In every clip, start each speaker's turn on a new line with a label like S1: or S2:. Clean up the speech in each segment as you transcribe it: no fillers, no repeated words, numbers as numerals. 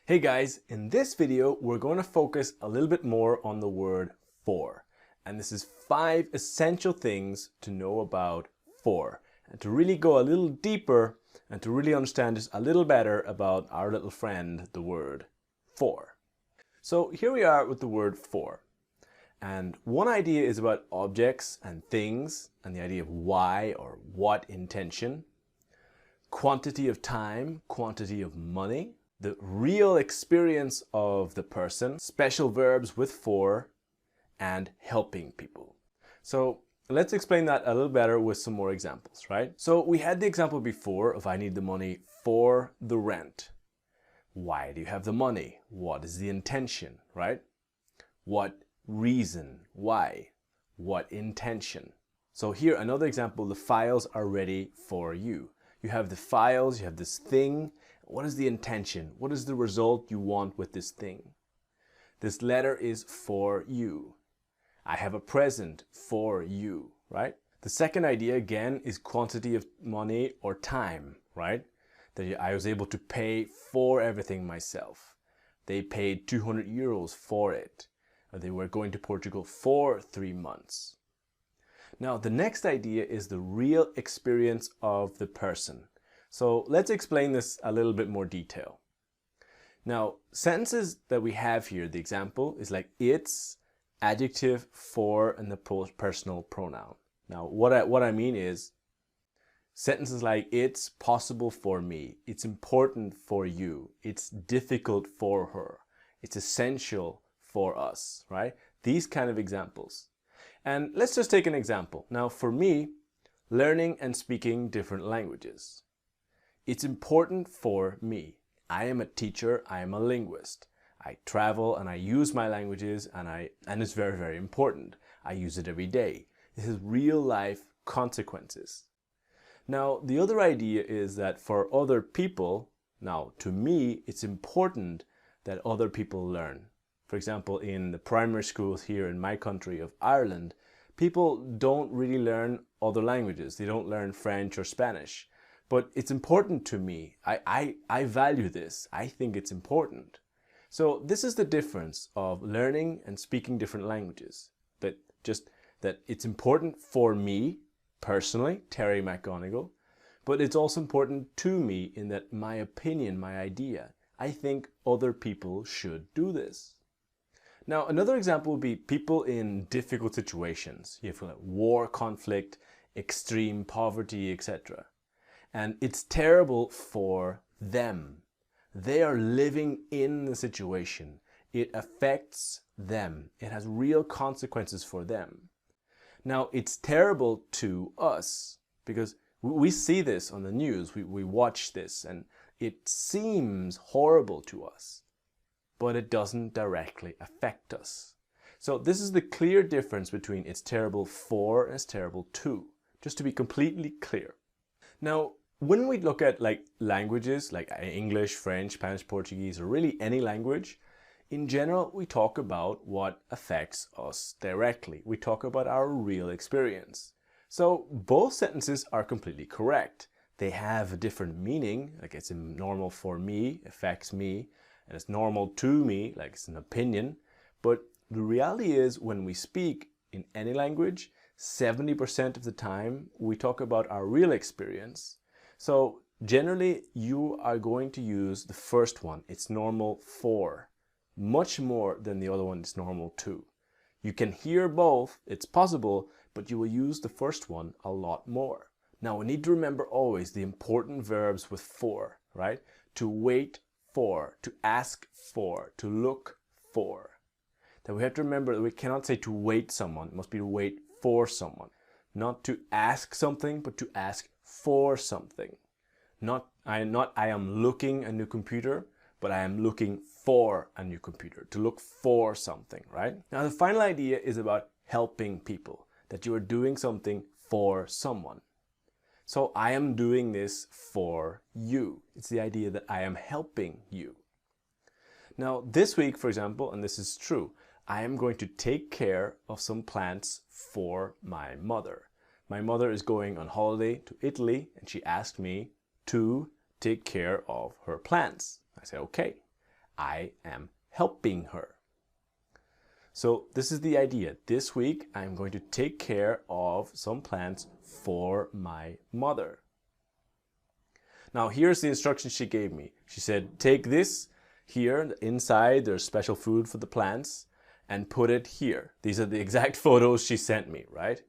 S1: Hey guys, in this video we're going to focus a little bit more on the word for. And this is 5 essential things to know about for. And to really go a little deeper and to really understand just a little better about our little friend, the word for. So here we are with the word for. And one idea is about objects and things and the idea of why or what intention, quantity of time, quantity of money, the real experience of the person, special verbs with for, and helping people. So let's explain that a little better with some more examples, right? So we had the example before of I need the money for the rent. Why do you have the money? What is the intention, right? What reason? Why? What intention? So here, another example, the files are ready for you. You have the files, you have this thing. What is the intention? What is the result you want with this thing? This letter is for you. I have a present for you, right? The second idea, again, is quantity of money or time, right? That I was able to pay for everything myself. They paid 200 euros for it. Or they were going to Portugal for 3 months. Now, the next idea is the real experience of the person. So let's explain this a little bit more detail. Now, sentences that we have here, the example is like it's, adjective, for, and the personal pronoun. Now, what I mean is sentences like it's possible for me, it's important for you, it's difficult for her, it's essential for us, right? These kind of examples. And let's just take an example. Now, for me, learning and speaking different languages. It's important for me. I am a teacher, I am a linguist. I travel and I use my languages and it's very, very important. I use it every day. This is real life consequences. Now, the other idea is that for other people, now to me, it's important that other people learn. For example, in the primary schools here in my country of Ireland, people don't really learn other languages. They don't learn French or Spanish. But it's important to me. I value this. I think it's important. So this is the difference of learning and speaking different languages. That it's important for me, personally, Terry McGonigal, but it's also important to me in that my opinion, my idea, I think other people should do this. Now, another example would be people in difficult situations. You have war, conflict, extreme poverty, etc. And it's terrible for them. They are living in the situation. It affects them. It has real consequences for them. Now, it's terrible to us because we see this on the news. We watch this and it seems horrible to us, but it doesn't directly affect us. So this is the clear difference between it's terrible for and it's terrible to, just to be completely clear. Now, when we look at languages like English, French, Spanish, Portuguese, or really any language, in general, we talk about what affects us directly. We talk about our real experience. So both sentences are completely correct. They have a different meaning, like it's normal for me, affects me, and it's normal to me, like it's an opinion. But the reality is when we speak in any language, 70% of the time we talk about our real experience. So generally you are going to use the first one. It's normal for, much more than the other one is normal to. You can hear both, it's possible, but you will use the first one a lot more. Now we need to remember always the important verbs with for, right? To wait for, to ask for, to look for. Then we have to remember that we cannot say to wait someone, it must be to wait for someone. Not to ask something, but to ask for something. Not I am looking a new computer, but I am looking for a new computer, to look for something, right? Now the final idea is about helping people, that you are doing something for someone. So I am doing this for you. It's the idea that I am helping you. Now this week, for example, and this is true, I am going to take care of some plants for my mother. My mother is going on holiday to Italy and she asked me to take care of her plants. I said, okay. I am helping her. So this is the idea. This week, I'm going to take care of some plants for my mother. Now, here's the instructions she gave me. She said, take this here, inside, there's special food for the plants, and put it here. These are the exact photos she sent me, right?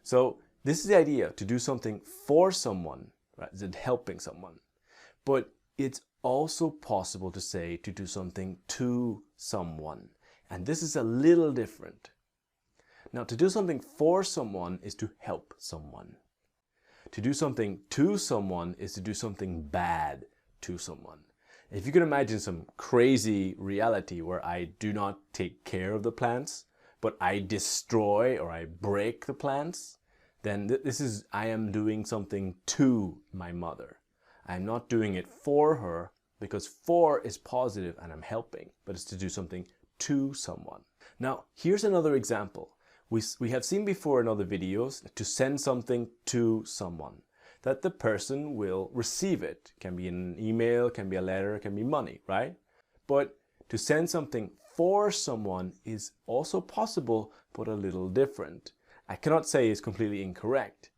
S1: So this is the idea, to do something for someone, right? Is it helping someone? But it's also possible to say to do something to someone. And this is a little different. Now, to do something for someone is to help someone. To do something to someone is to do something bad to someone. If you can imagine some crazy reality where I do not take care of the plants, but I destroy or I break the plants, then this is, I am doing something to my mother. I'm not doing it for her, because for is positive and I'm helping, but it's to do something to someone. Now, here's another example. We have seen before in other videos to send something to someone, that the person will receive it. It can be an email, can be a letter, can be money, right? But to send something for someone is also possible, but a little different. I cannot say it's completely incorrect.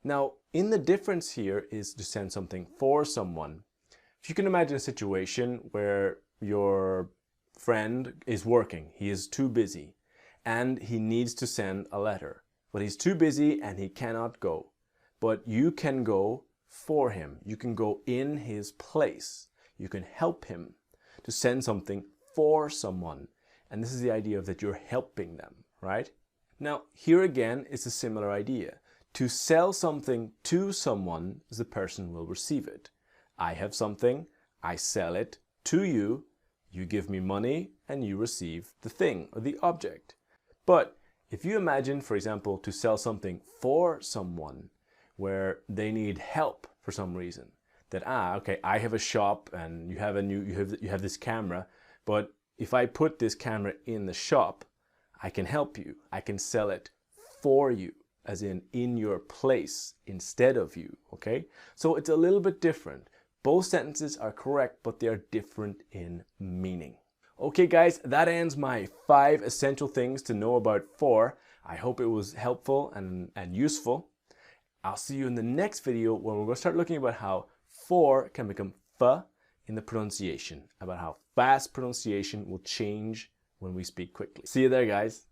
S1: Now, in the difference here is to send something for someone. If you can imagine a situation where your friend is working, he is too busy, and he needs to send a letter, but he's too busy and he cannot go. But you can go for him. You can go in his place. You can help him to send something for someone. And this is the idea of that you're helping them, right? Now, here again is a similar idea. To sell something to someone, the person will receive it. I have something, I sell it to you, you give me money, and you receive the thing or the object. But if you imagine, for example, to sell something for someone where they need help for some reason, that okay, I have a shop and you have this camera, but if I put this camera in the shop, I can help you. I can sell it for you, as in your place instead of you, okay? So it's a little bit different. Both sentences are correct, but they are different in meaning. Okay guys, that ends my 5 essential things to know about for. I hope it was helpful and useful. I'll see you in the next video where we're going to start looking about how for can become f in the pronunciation, about how fast pronunciation will change when we speak quickly. See you there, guys.